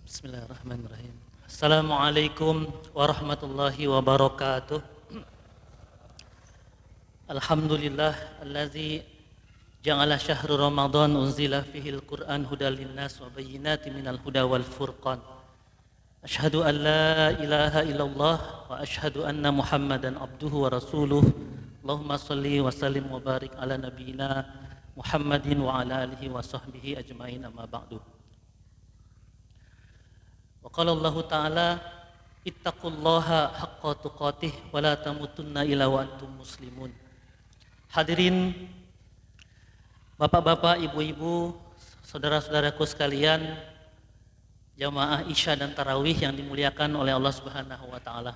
Bismillahirrahmanirrahim. Assalamualaikum warahmatullahi wabarakatuh. Alhamdulillah allazi ja'ala syahru Ramadan unzila fihi al-Qur'an hudal linnas wa bayyinatin minal huda wal furqan. Asyhadu an la ilaha illallah wa asyhadu anna Muhammadan abduhu wa rasuluh. Allahumma shalli wa sallim wa barik ala nabiyyina Muhammadin wa ala alihi wa sahbihi ajmain, amma ba'du. Wa qala Allah Ta'ala ittaqullaha haqqa tuqatih wa la tamutunna illa wa antum muslimun. Hadirin bapak-bapak, ibu-ibu, saudara-saudaraku sekalian, jamaah Isya dan Tarawih yang dimuliakan oleh Allah Subhanahu wa Ta'ala.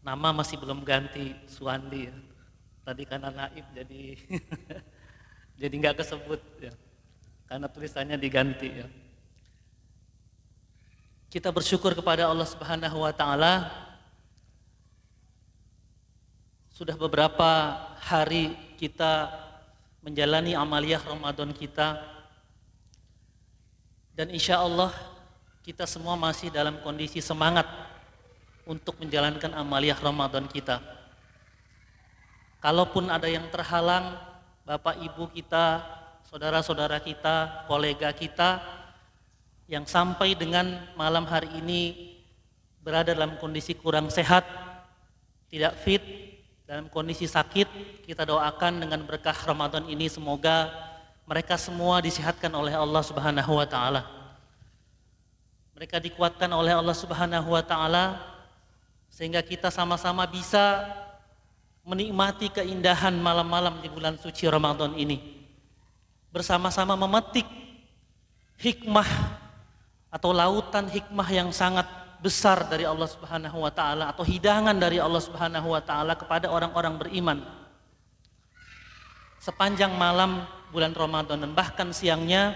Nama masih belum ganti, Suwandi ya. Tadi karena naib jadi jadi nggak kesebut ya, karena tulisannya diganti ya. Kita bersyukur kepada Allah Subhanahu wa Ta'ala, sudah beberapa hari kita menjalani amaliyah Ramadan kita, dan insya Allah kita semua masih dalam kondisi semangat untuk menjalankan amaliyah Ramadan kita. Kalaupun ada yang terhalang, bapak ibu kita, saudara-saudara kita, kolega kita yang sampai dengan malam hari ini berada dalam kondisi kurang sehat, tidak fit, dalam kondisi sakit, kita doakan dengan berkah Ramadan ini semoga mereka semua disehatkan oleh Allah Subhanahu wa Ta'ala. Mereka dikuatkan oleh Allah Subhanahu wa Ta'ala sehingga kita sama-sama bisa menikmati keindahan malam-malam di bulan suci Ramadan ini, bersama-sama memetik hikmah atau lautan hikmah yang sangat besar dari Allah Subhanahu wa Ta'ala, atau hidangan dari Allah Subhanahu wa Ta'ala kepada orang-orang beriman sepanjang malam bulan Ramadan. Dan bahkan siangnya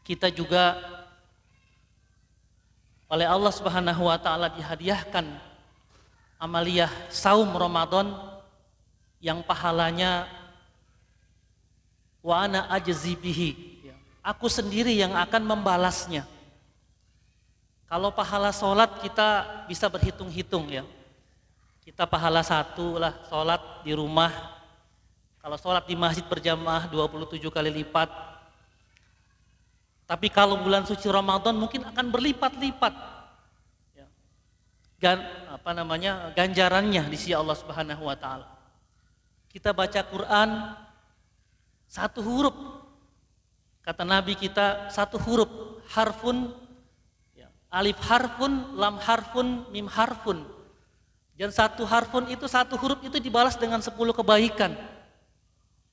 kita juga oleh Allah Subhanahu wa Ta'ala dihadiahkan amaliyah saum Ramadan yang pahalanya wa ana ajzi bihi, aku sendiri yang akan membalasnya. Kalau pahala sholat kita bisa berhitung-hitung ya. Kita pahala satu lah sholat di rumah. Kalau sholat di masjid berjamaah 27 kali lipat. Tapi kalau bulan suci Ramadan mungkin akan berlipat-lipat. Ya. Ganjarannya di sisi Allah Subhanahu wa Ta'ala. Kita baca Quran satu huruf. Kata Nabi kita, satu huruf, harfun, alif harfun, lam harfun, mim harfun. Dan satu harfun itu, satu huruf itu dibalas dengan 10 kebaikan.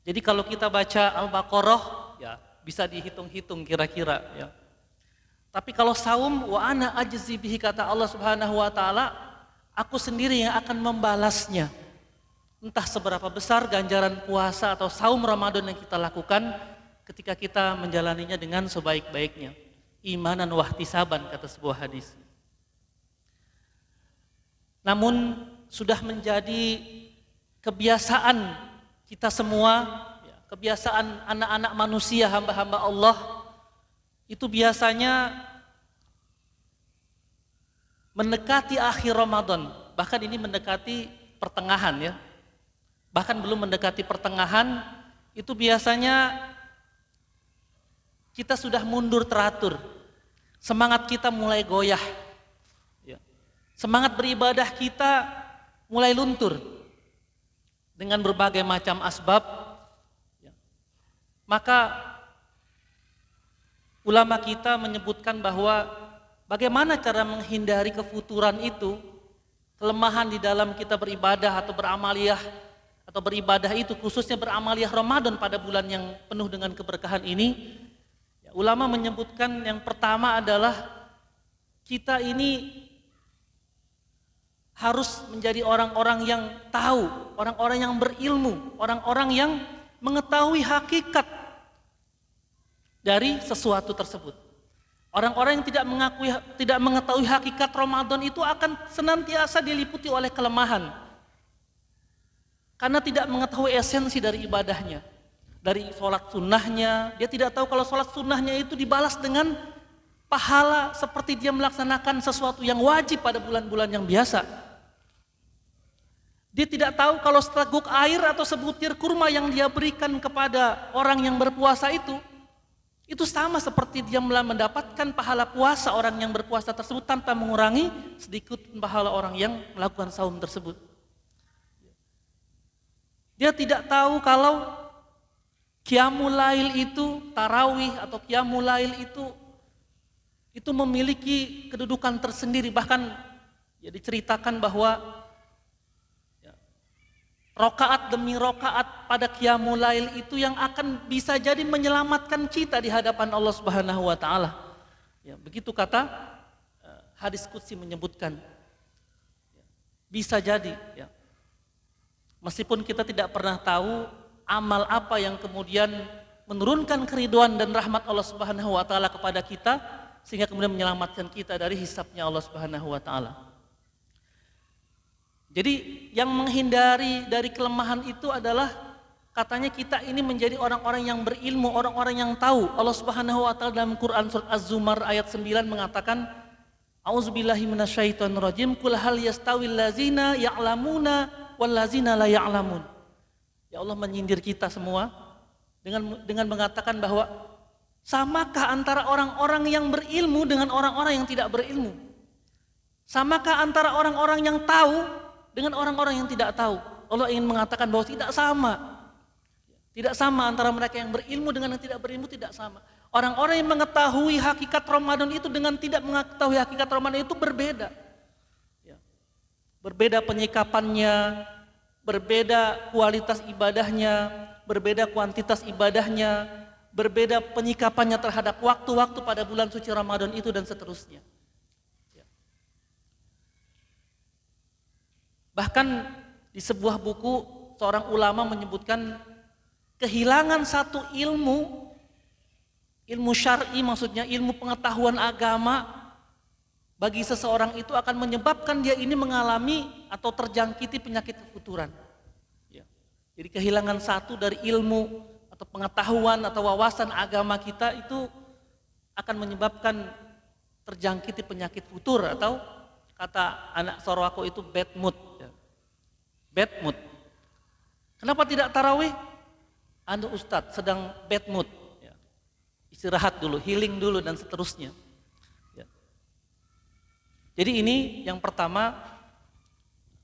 Jadi kalau kita baca Al-Baqarah, ya bisa dihitung-hitung kira-kira ya. Tapi kalau saum, wa ana ajzi bihi, kata Allah Subhanahu wa Ta'ala, aku sendiri yang akan membalasnya. Entah seberapa besar ganjaran puasa atau saum Ramadan yang kita lakukan ketika kita menjalaninya dengan sebaik-baiknya. Imanan wahtisaban, kata sebuah hadis. Namun sudah menjadi kebiasaan kita semua, kebiasaan anak-anak manusia, hamba-hamba Allah, itu biasanya mendekati akhir Ramadan, bahkan ini mendekati pertengahan ya. Bahkan belum mendekati pertengahan, itu biasanya kita sudah mundur teratur. Semangat kita mulai goyah. Semangat beribadah kita mulai luntur dengan berbagai macam asbab. Maka ulama kita menyebutkan bahwa bagaimana cara menghindari kefuturan itu, kelemahan di dalam kita beribadah atau beramaliyah atau beribadah itu, khususnya beramaliyah Ramadan pada bulan yang penuh dengan keberkahan ini. Ulama menyebutkan yang pertama adalah kita ini harus menjadi orang-orang yang tahu, orang-orang yang berilmu, orang-orang yang mengetahui hakikat dari sesuatu tersebut. Orang-orang yang tidak mengetahui hakikat Ramadan itu akan senantiasa diliputi oleh kelemahan, karena tidak mengetahui esensi dari ibadahnya. dari sholat sunnahnya. Dia tidak tahu kalau sholat sunnahnya itu dibalas dengan pahala seperti dia melaksanakan sesuatu yang wajib pada bulan-bulan yang biasa. Dia tidak tahu kalau seteguk air atau sebutir kurma yang dia berikan kepada orang yang berpuasa itu sama seperti dia mendapatkan pahala puasa orang yang berpuasa tersebut tanpa mengurangi sedikit pahala orang yang melakukan saum tersebut. Dia tidak tahu kalau qiyamul lail itu, tarawih atau qiyamul lail itu memiliki kedudukan tersendiri. Bahkan ya diceritakan bahwa rokaat demi rokaat pada qiyamul lail itu yang akan bisa jadi menyelamatkan kita di hadapan Allah Subhanahu wa taala. Ya, begitu kata hadis qudsi menyebutkan. Bisa jadi ya. Meskipun kita tidak pernah tahu amal apa yang kemudian menurunkan keridhaan dan rahmat Allah Subhanahu wa taala kepada kita sehingga kemudian menyelamatkan kita dari hisabnya Allah Subhanahu wa taala. Jadi yang menghindari dari kelemahan itu adalah katanya kita ini menjadi orang-orang yang berilmu, orang-orang yang tahu. Allah Subhanahu wa taala dalam Quran surat Az-Zumar ayat 9 mengatakan, A'udzubillahi minasyaitonirrajim, qul hal yastawil ladzina ya'lamuna wal ladzina la ya'lamun. Ya Allah menyindir kita semua dengan mengatakan bahwa samakah antara orang-orang yang berilmu dengan orang-orang yang tidak berilmu? Samakah antara orang-orang yang tahu dengan orang-orang yang tidak tahu? Allah ingin mengatakan bahwa tidak sama. Tidak sama antara mereka yang berilmu dengan yang tidak berilmu, tidak sama. Orang-orang yang mengetahui hakikat Ramadan itu dengan tidak mengetahui hakikat Ramadan itu berbeda. Berbeda penyikapannya, berbeda kualitas ibadahnya, berbeda kuantitas ibadahnya, berbeda penyikapannya terhadap waktu-waktu pada bulan suci Ramadan itu dan seterusnya. Bahkan di sebuah buku seorang ulama menyebutkan kehilangan satu ilmu syar'i, maksudnya ilmu pengetahuan agama bagi seseorang itu akan menyebabkan dia ini mengalami atau terjangkiti penyakit kefuturan. Jadi kehilangan satu dari ilmu atau pengetahuan atau wawasan agama kita itu akan menyebabkan terjangkiti penyakit futur atau kata anak sorwako itu bad mood. Bad mood. Kenapa tidak tarawih? Ustadz sedang bad mood. Istirahat dulu, healing dulu dan seterusnya. Jadi ini yang pertama,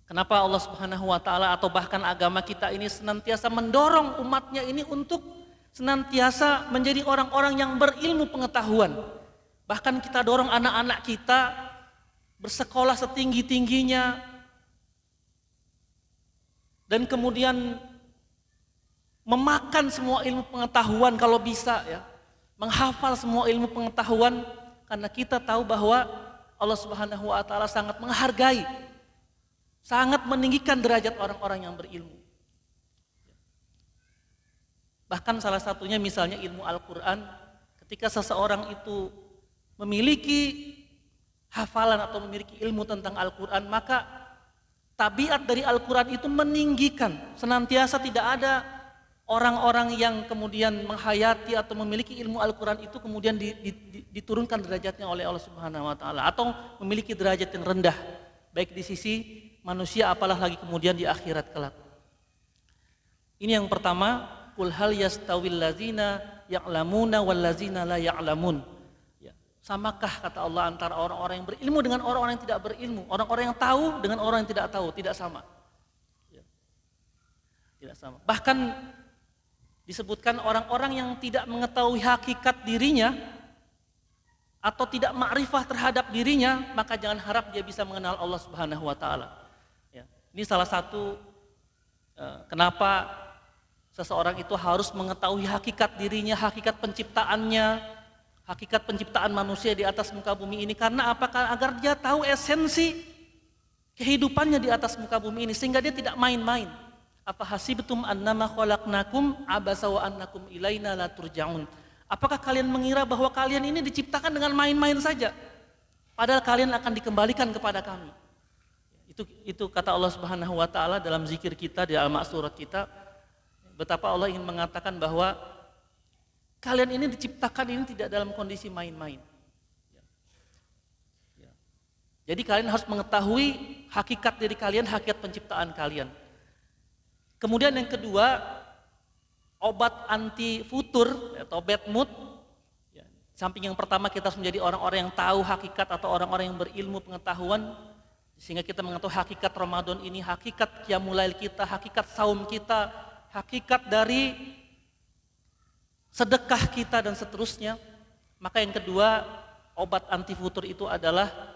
kenapa Allah Subhanahu wa taala atau bahkan agama kita ini senantiasa mendorong umatnya ini untuk senantiasa menjadi orang-orang yang berilmu pengetahuan. Bahkan kita dorong anak-anak kita bersekolah setinggi-tingginya dan kemudian memakan semua ilmu pengetahuan kalau bisa ya, menghafal semua ilmu pengetahuan karena kita tahu bahwa Allah Subhanahu wa taala sangat menghargai, sangat meninggikan derajat orang-orang yang berilmu. Bahkan salah satunya misalnya ilmu Al-Qur'an, ketika seseorang itu memiliki hafalan atau memiliki ilmu tentang Al-Qur'an, maka tabiat dari Al-Quran itu meninggikan, senantiasa tidak ada orang-orang yang kemudian menghayati atau memiliki ilmu Al-Quran itu kemudian diturunkan derajatnya oleh Allah Subhanahu wa taala atau memiliki derajat yang rendah baik di sisi manusia apalah lagi kemudian di akhirat kelak. Ini yang pertama, qul hal yastawil ladzina ya'lamuna wal ladzina la ya'lamun. Samakah kata Allah antara orang-orang yang berilmu dengan orang-orang yang tidak berilmu, orang-orang yang tahu dengan orang yang tidak tahu, tidak sama. Tidak sama. Bahkan disebutkan orang-orang yang tidak mengetahui hakikat dirinya atau tidak ma'rifah terhadap dirinya, maka jangan harap dia bisa mengenal Allah Subhanahu wa taala. Ini salah satu kenapa seseorang itu harus mengetahui hakikat dirinya, hakikat penciptaannya, hakikat penciptaan manusia di atas muka bumi ini. Karena apakah? Agar dia tahu esensi kehidupannya di atas muka bumi ini sehingga dia tidak main-main. Apa hasibtum annama khalaqnakum abasa wa annakum ilaina la turja'un. Apakah kalian mengira bahwa kalian ini diciptakan dengan main-main saja? Padahal kalian akan dikembalikan kepada kami. Itu kata Allah Subhanahu wa taala dalam zikir kita di al-ma'surat kita. betapa Allah ingin mengatakan bahwa kalian ini diciptakan ini tidak dalam kondisi main-main. Jadi kalian harus mengetahui hakikat diri kalian, hakikat penciptaan kalian. Kemudian yang kedua, obat anti futur atau bad mood. Samping yang pertama kita harus menjadi orang-orang yang tahu hakikat atau orang-orang yang berilmu pengetahuan, sehingga kita mengetahui hakikat Ramadan ini, hakikat qiyamul lail kita, hakikat saum kita, hakikat dari sedekah kita dan seterusnya. Maka yang kedua, obat anti futur itu adalah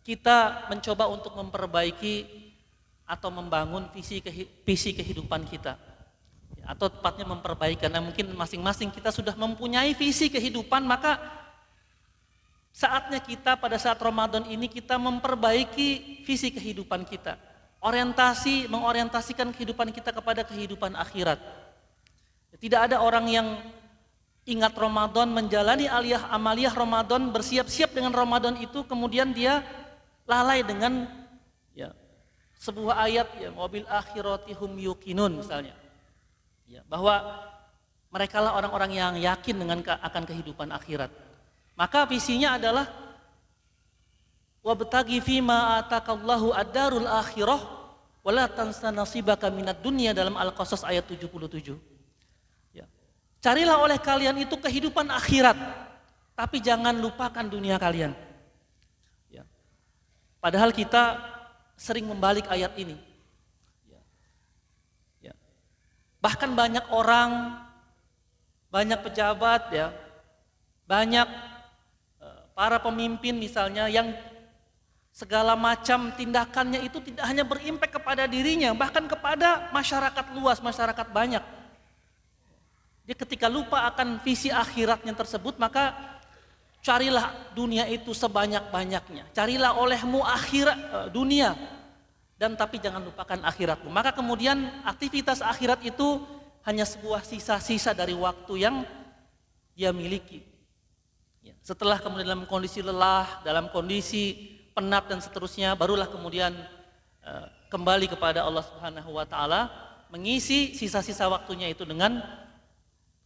kita mencoba untuk memperbaiki atau membangun visi kehidupan kita, atau tepatnya memperbaiki, karena mungkin masing-masing kita sudah mempunyai visi kehidupan, maka saatnya kita pada saat Ramadan ini kita memperbaiki visi kehidupan kita, mengorientasikan kehidupan kita kepada kehidupan akhirat. Tidak ada orang yang ingat Ramadan, menjalani amaliyah Ramadan, bersiap-siap dengan Ramadan itu, kemudian dia lalai dengan sebuah ayat wabil akhirati hum yuqinun misalnya. Bahwa mereka lah orang-orang yang yakin dengan akan kehidupan akhirat. Maka visinya adalah wabtaghi fima atakallahu ad-darul akhirah wala tansa nasibaka minad dunya dalam Al-Qasas ayat 77. Carilah oleh kalian itu kehidupan akhirat, tapi jangan lupakan dunia kalian. Padahal kita sering membalik ayat ini. Bahkan banyak orang, banyak pejabat, banyak para pemimpin misalnya yang segala macam tindakannya itu tidak hanya berimpact kepada dirinya, bahkan kepada masyarakat luas, masyarakat banyak. Dia ketika lupa akan visi akhiratnya tersebut, maka carilah dunia itu sebanyak-banyaknya. Carilah olehmu akhirat dunia, dan tapi jangan lupakan akhiratmu. Maka kemudian aktivitas akhirat itu hanya sebuah sisa-sisa dari waktu yang dia miliki. Setelah kemudian dalam kondisi lelah, dalam kondisi penat dan seterusnya, barulah kemudian kembali kepada Allah Subhanahu wa taala, mengisi sisa-sisa waktunya itu dengan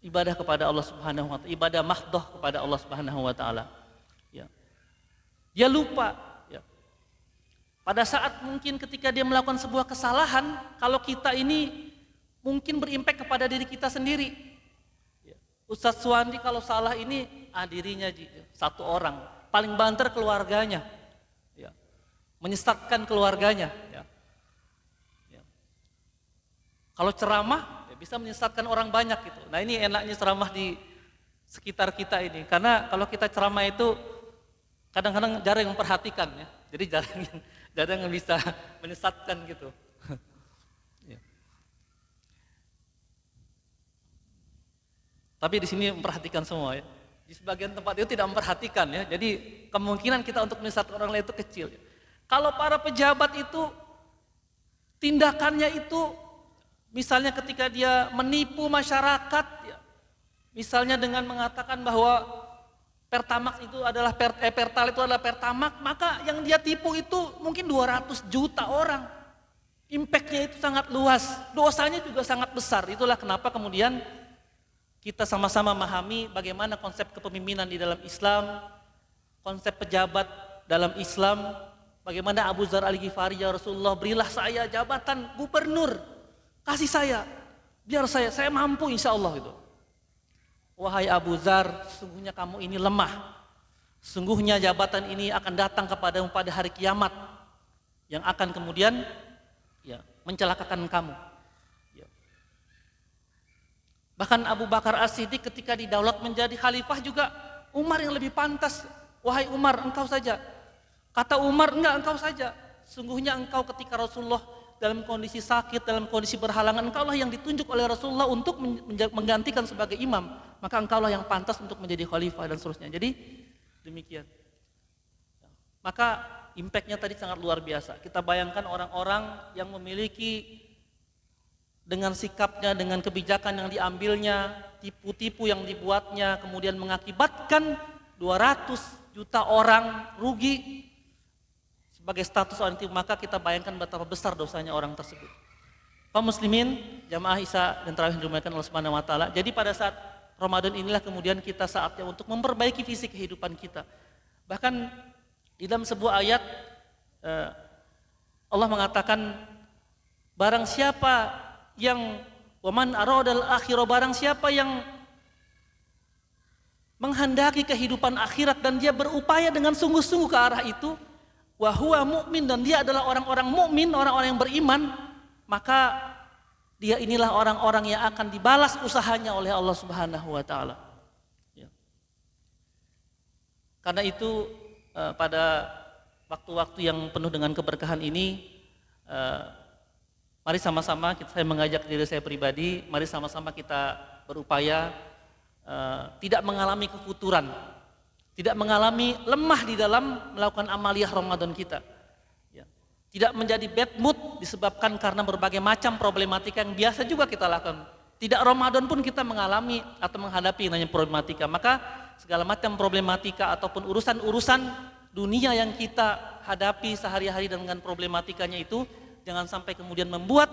ibadah kepada Allah Subhanahu wa taala, ibadah mahdhah kepada Allah Subhanahu wa taala. Dia lupa pada saat mungkin ketika dia melakukan sebuah kesalahan, kalau kita ini mungkin berimpact kepada diri kita sendiri. Ustadz Suwandi kalau salah ini dirinya satu orang, paling banter keluarganya, menyesatkan keluarganya. Kalau ceramah bisa menyesatkan orang banyak gitu. Nah ini enaknya ceramah di sekitar kita ini, karena kalau kita ceramah itu kadang-kadang jarang yang memperhatikan jadi jarang yang bisa menyesatkan gitu. Tapi di sini memperhatikan semua Di sebagian tempat itu tidak memperhatikan Jadi kemungkinan kita untuk menyesatkan orang lain itu kecil. Kalau para pejabat itu tindakannya itu misalnya ketika dia menipu masyarakat, misalnya dengan mengatakan bahwa Pertamax itu adalah Pertalite itu adalah Pertamax, maka yang dia tipu itu mungkin 200 juta orang. Impactnya itu sangat luas, dosanya juga sangat besar. Itulah kenapa kemudian kita sama-sama memahami bagaimana konsep kepemimpinan di dalam Islam, konsep pejabat dalam Islam, bagaimana Abu Dzar Al-Ghifari, ya Rasulullah berilah saya jabatan gubernur, kasih saya, biar saya mampu insya Allah gitu. Wahai Abu Dzar, sungguhnya kamu ini lemah, sungguhnya jabatan ini akan datang kepadamu pada hari kiamat, yang akan kemudian mencelakakan kamu. Bahkan Abu Bakar As-Siddiq ketika didaulat menjadi khalifah juga Umar yang lebih pantas. Wahai Umar, engkau saja. Kata Umar, enggak, engkau saja. Sungguhnya engkau ketika Rasulullah dalam kondisi sakit, dalam kondisi berhalangan, engkaulah yang ditunjuk oleh Rasulullah untuk menggantikan sebagai imam. Maka engkaulah yang pantas untuk menjadi khalifah dan seterusnya. Jadi demikian. Maka impactnya tadi sangat luar biasa. Kita bayangkan orang-orang yang memiliki dengan sikapnya, dengan kebijakan yang diambilnya, tipu-tipu yang dibuatnya, kemudian mengakibatkan 200 juta orang rugi sebagai status orang tipu, maka kita bayangkan betapa besar dosanya orang tersebut. Kaum muslimin, jamaah Isya dan tarawih yang dimuliakan Allah Subhanahu wa taala. Jadi pada saat Ramadan inilah kemudian kita saatnya untuk memperbaiki visi kehidupan kita. Bahkan di dalam sebuah ayat Allah mengatakan, barang siapa yang waman aradal akhirah, barang siapa yang menghendaki kehidupan akhirat dan dia berupaya dengan sungguh-sungguh ke arah itu, wa huwa mu'min, dan dia adalah orang-orang mukmin, orang-orang yang beriman, maka dia inilah orang-orang yang akan dibalas usahanya oleh Allah Subhanahu wa taala. Ya. Karena itu pada waktu-waktu yang penuh dengan keberkahan ini, mari sama-sama saya mengajak diri saya pribadi, mari sama-sama kita berupaya tidak mengalami kefuturan, tidak mengalami lemah di dalam melakukan amaliyah Ramadan kita. Tidak menjadi bad mood disebabkan karena berbagai macam problematika yang biasa juga kita lakukan. Tidak Ramadan pun kita mengalami atau menghadapi namanya problematika. Maka segala macam problematika ataupun urusan-urusan dunia yang kita hadapi sehari-hari dengan problematikanya itu, jangan sampai kemudian membuat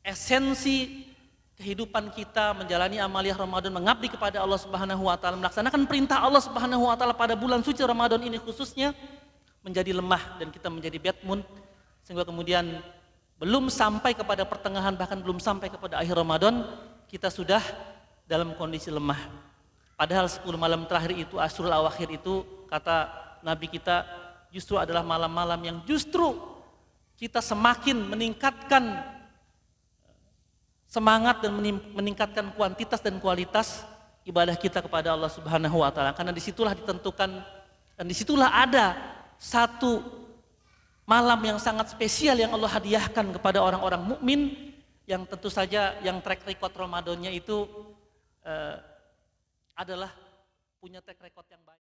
esensi kehidupan kita menjalani amaliyah Ramadan, mengabdi kepada Allah Subhanahu wa taala, melaksanakan perintah Allah Subhanahu wa taala pada bulan suci Ramadan ini khususnya menjadi lemah dan kita menjadi bad mood, sehingga kemudian belum sampai kepada pertengahan, bahkan belum sampai kepada akhir Ramadan, kita sudah dalam kondisi lemah. Padahal 10 malam terakhir itu, Ashrul Awakhir itu, kata Nabi kita, justru adalah malam-malam yang justru kita semakin meningkatkan semangat dan meningkatkan kuantitas dan kualitas ibadah kita kepada Allah Subhanahu wa taala. Karena disitulah ditentukan dan disitulah ada satu malam yang sangat spesial yang Allah hadiahkan kepada orang-orang mukmin, yang tentu saja yang track record Ramadannya itu adalah punya track record yang baik.